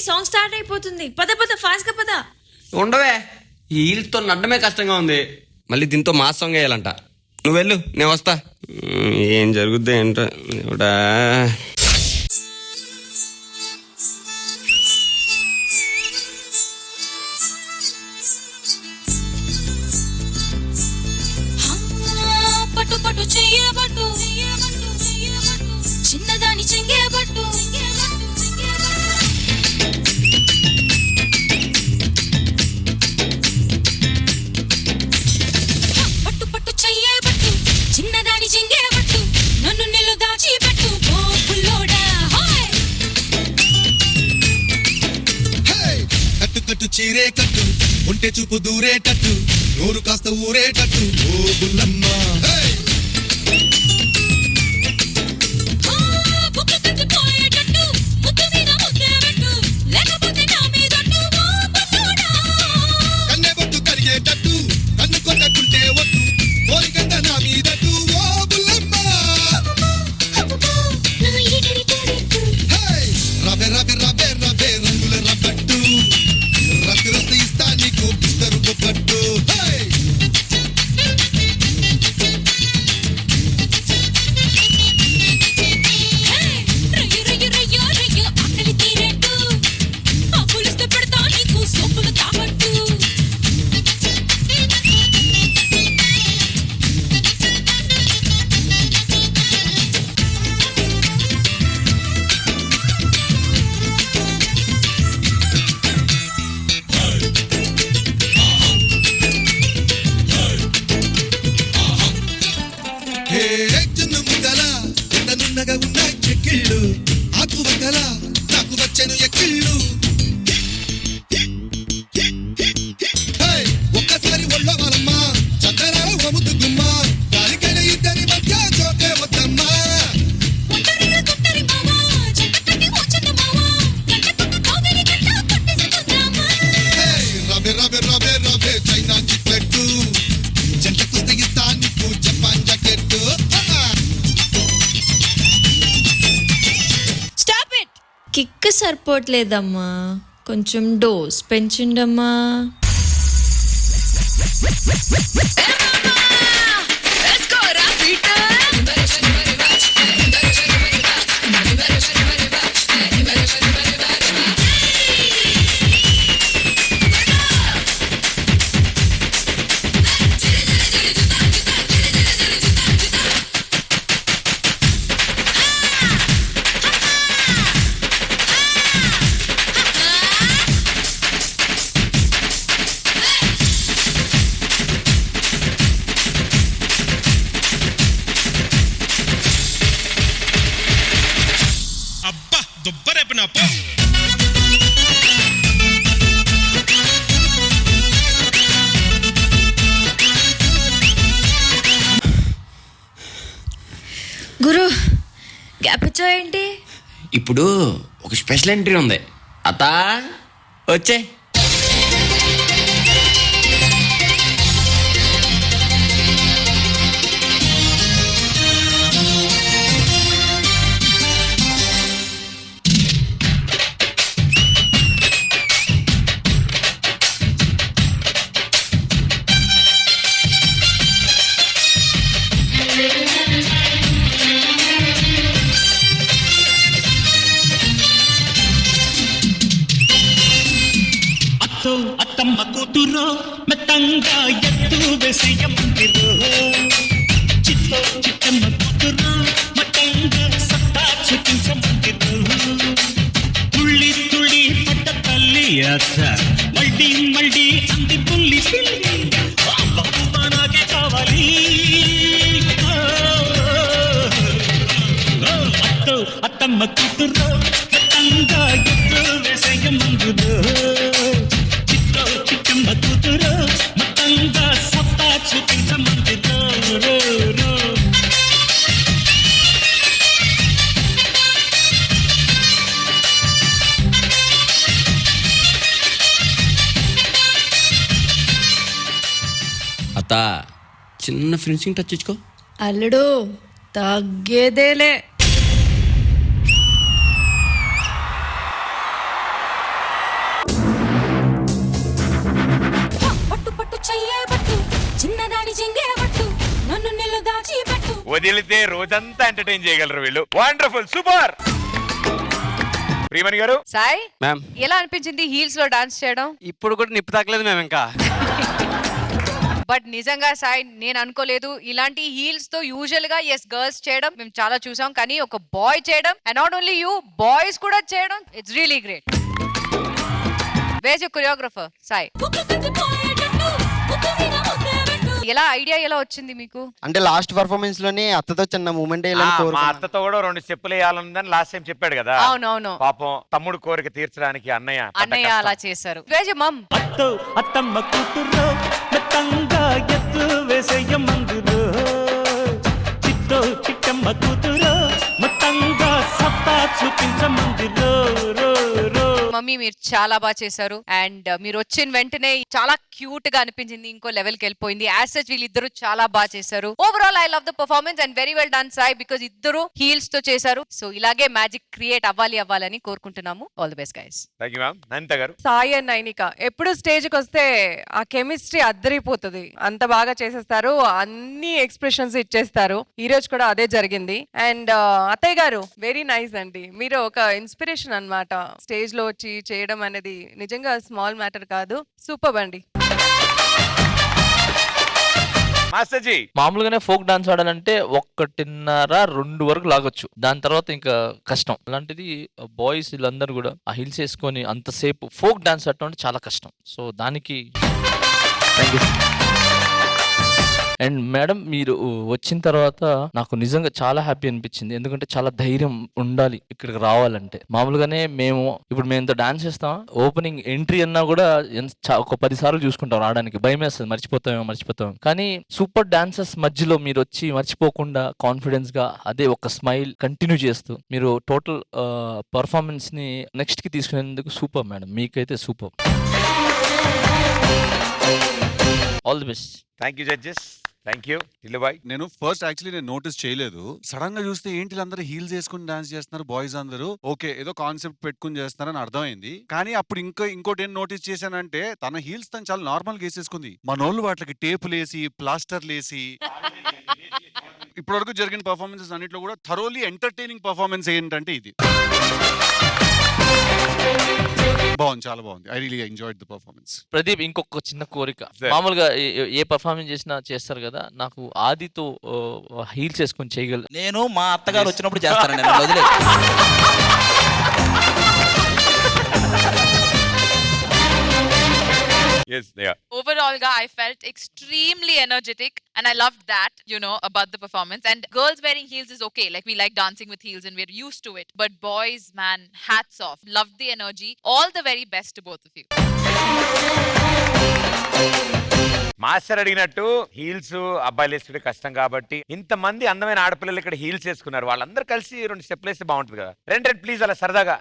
Song start అయిపోతుంది. పద పద ఫాస్ట్ గా పద. ఉండవే, ఈ హీల్స్తో నడ్డమే కష్టంగా ఉంది. మళ్ళీ దీంతో మాస్ సాంగ్ వేయాలంట. నువ్వు వెళ్ళు, నేను వస్తా. ఏం జరుగుద్ది ఏంటో కూడా. పట్టు పట్టు చెయ్యబట్టు చిన్నదాని చెంగేబట్టు పట్టు పట్టు చెయ్యబట్టు చిన్నదాని చెంగేబట్టు నన్ను నెల్లు దాచిపెట్టు ఓ పుల్లోడా. కట్టు కట్టు చీరే కట్టు ఉంటే చూపు దూరేటట్టు నోరు కాస్త ఊరేటట్టు ఓ బుల్లమ్మ. కన్నెబొట్టు కరిగేటట్టు కన్ను కొట్టకుంటే వద్దు కోరికంత నా మీదట్టు ఓ బుల్లమ్మ. రవే రవే రవే రవే రంగుల రబ్బట్టు రక్తి రస్తి ఇస్తా నీకు పిస్తరు పట్టు. జున్ను ముద్దల ఎండనున్నగా ఉన్న చెక్కిళ్ళు ఆకు వద్దల నాకు వచ్చెను ఎక్కిళ్ళు. ఒక్కసారి ఒళ్ళో వాళ్ళమ్మ చక్కరాల వముద్దు గుమ్మ దానికైనా ఇద్దరి మధ్య చోటే వద్దమ్మా. రవే రవే రవే రవే చైనా చిప్పెట్టు జంటకు ఇస్తా నీకు Japan jacket. Stop it. Kick సరిపోవట్లేదమ్మా, కొంచెం డోస్ పెంచండమ్మా. అబ్బా దుబ్బరేపు నా పో. గురు గ్యాప్ ఇచ్చావేంటి? ఇప్పుడు ఒక స్పెషల్ ఎంట్రీ ఉంది. అత్తా వచ్చే. అత్తమ్మ కూతురో మెత్తంగా ఎత్తు వేసేయమందిరో చిత్తో చిట్టమ్మ కూతురో మట్టంగా సత్తా చూపించమందిరో తుళ్ళి తుళ్ళి పట్ట తల్లి అత్త మళ్ళీ మళ్ళీ అంది పుల్లి పిల్లి నాకే కావాలి. అత్తో అత్తమ్మ కూతురో మెత్తంగా ఎత్తు వేసేయమందిరో కూతురు మొత్తంగా సత్తా చూపించమందిరో. అత్తా చిన్న ఫినిషింగ్ టచ్ ఇచ్చుకో. అల్లుడు తగ్గేదేలే. వదిలితే రోజంతా ఎంటర్టైన్ చేయగలరు వీళ్ళు. Wonderful, super. ప్రియమణి గారు, సాయ్ మ్యామ్ ఎలా అనిపించింది హీల్స్ లో డాన్స్ చేయడం? ఇప్పుడు కూడా నిప్పు తాకలేదు మ్యామ్ ఇంకా. బట్ నిజంగా సాయ్ నేను అనుకోలేదు ఇలాంటి హీల్స్ తో యూజువల్ గా గర్ల్స్ చేయడం మేము చాలా చూసాం, కానీ ఒక బాయ్ చేయడం and not only you boys కూడా చేయడం it's really great. Ways choreographer Sai, ఎలా ఐడియా ఎలా వచ్చింది మీకు? అంటే లాస్ట్ పర్ఫార్మెన్స్ లోనే అత్తతో చిన్న మూమెంట్ మా అత్తతో కూడా 2 స్టెప్పులు వేయాలని లాస్ట్ టైం చెప్పాడు కదా. అవునవును, పాపం తమ్ముడు కోరిక తీర్చడానికి అన్నయ్య అలా చేశారు. వేజ్ మమ్ అత్తో అత్తమ్మ కూతురో మెత్తంగా ఎత్తు వేసేయ మందురో చిట్టో చిట్టమ్మ కూతురో మొత్తంగా సత్తా చూపించ మందురో రో రో. మమ్మీ మీరు చాలా బాగా చేశారు అండ్ మీరు వచ్చిన వెంటనే చాలా క్యూట్ గా అనిపించింది, ఇంకో లెవెల్ కి వెళ్ళిపోయింది. యాజ్ సచ్ వీళ్ళిద్దరు చాలా బాగా చేశారు. Overall I love the performance and very well done Sai, because ఇద్దరు హీల్స్ తో చేశారు. సో ఇలాగే మ్యాజిక్ క్రియేట్ అవ్వాలని కోరుకుంటున్నాము. All the best guys. Thank you ma'am. Nandita garu, Sai and Nainika ఎప్పుడు స్టేజ్ కి వస్తే ఆ కెమిస్ట్రీ అద్దరిపోతుంది, అంత బాగా చేసేస్తారు, అన్ని ఎక్స్ప్రెషన్స్ ఇచ్చేస్తారు. ఈ రోజు కూడా అదే జరిగింది. అండ్ అత్తయ్య గారు వెరీ నైస్ అండి, మీరు ఒక ఇన్స్పిరేషన్ అన్నమాట. స్టేజ్ లో వచ్చి చేయడం అనేది నిజంగా స్మాల్ మ్యాటర్ కాదు. సూపర్ అండి. మాస్టర్ జీ, మామూలుగానే ఫోక్ డాన్స్ ఆడాలంటే 1.5-2 వరకు లాగొచ్చు, దాని తర్వాత ఇంకా కష్టం. అలాంటిది బాయ్స్ వీళ్ళందరూ కూడా ఆ హిల్స్ వేసుకొని అంతసేపు ఫోక్ డాన్స్ ఆడటం అంటే చాలా కష్టం. సో దానికి అండ్ మేడం మీరు వచ్చిన తర్వాత నాకు నిజంగా చాలా హ్యాపీ అనిపించింది, ఎందుకంటే చాలా ధైర్యం ఉండాలి ఇక్కడికి రావాలంటే. మామూలుగానే మేము ఇంత డాన్స్ చేస్తాం, ఓపెనింగ్ ఎంట్రీ అన్నా కూడా ఒక 10 సార్లు చూసుకుంటాం రావడానికి, భయం వేస్తుంది మర్చిపోతాం. కానీ సూపర్ డాన్సర్స్ మధ్యలో మీరు వచ్చి మర్చిపోకుండా కాన్ఫిడెన్స్ గా అదే ఒక స్మైల్ కంటిన్యూ చేస్తూ మీరు టోటల్ పర్ఫార్మెన్స్ ని నెక్స్ట్ కి తీసుకునేందుకు సూపర్ మేడం, మీకైతే super. All the best. Thank you judges. Thank you Tillubhai. నేను ఫస్ట్ యాక్చువల్లీ నేను నోటీస్ చేయలేదు, సడన్ గా చూస్తే ఏంటి అందరూ హీల్స్ వేసుకుని డాన్స్ చేస్తున్నారు బాయ్స్ అందరూ, ఓకే ఏదో కాన్సెప్ట్ పెట్టుకుని చేస్తున్నారని అర్థమైంది. కానీ అప్పుడు ఇంకోటి ఏం నోటీస్ చేశానంటే తన హీల్స్ తను చాలా నార్మల్ గా వేసేసుకుంది, మనోళ్ళు వాటికి టేపులు వేసి ప్లాస్టర్లు వేసి. ఇప్పటివరకు జరిగిన పర్ఫార్మెన్సెస్ అన్నిట్లో కూడా థరోలీ ఎంటర్టైనింగ్ పర్ఫార్మెన్స్ ఏంటంటే ఇది. బాగుంది, చాలా బాగుంది. I really enjoyed the performance. Pradeep ఇంకొక చిన్న కోరిక, మామూలుగా ఏ పర్ఫార్మెన్స్ చేసినా చేస్తారు కదా, నాకు ఆదితో హీల్స్ వేసుకొని చేయగలరు. నేను మా అత్తగారు వచ్చినప్పుడు చేస్తానండి, వదిలే. Yes, yeah. Overall, I felt extremely energetic and I loved that, about the performance. And girls wearing heels is okay. Like, we like dancing with heels and we're used to it. But boys, man, hats off. Loved the energy. All the very best to both of you. Master అడిగినట్టు heels అబ్బాయిలు వేసుకుంటే కష్టం కాబట్టి ఇంతమంది అందమైన ఆడపిల్లలు ఇక్కడ heels వేసుకున్నారు, వాళ్ళందరూ కలిసి 2 స్టెప్లు వేస్తే బాగుంటుంది కదా. రెండు ప్లీజ్ అలా సరదాగా.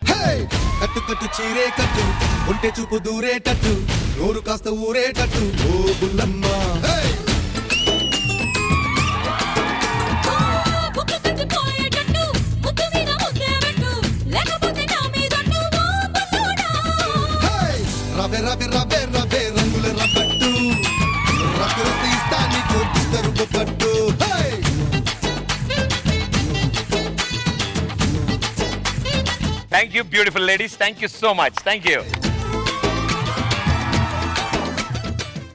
కట్టు కట్టు చీరే కట్టు, ఉంటే చూపు దూరేటట్టు, నోరు కాస్త ఊరేటట్టు, ఓ బుల్లమ్మ. రవే రవే రవే రవే రంగుల రబ్బట్టు, రక్కు ఇస్తా నీకు తిద్దరు పట్టు. Thank you beautiful ladies, thank you so much. Thank you.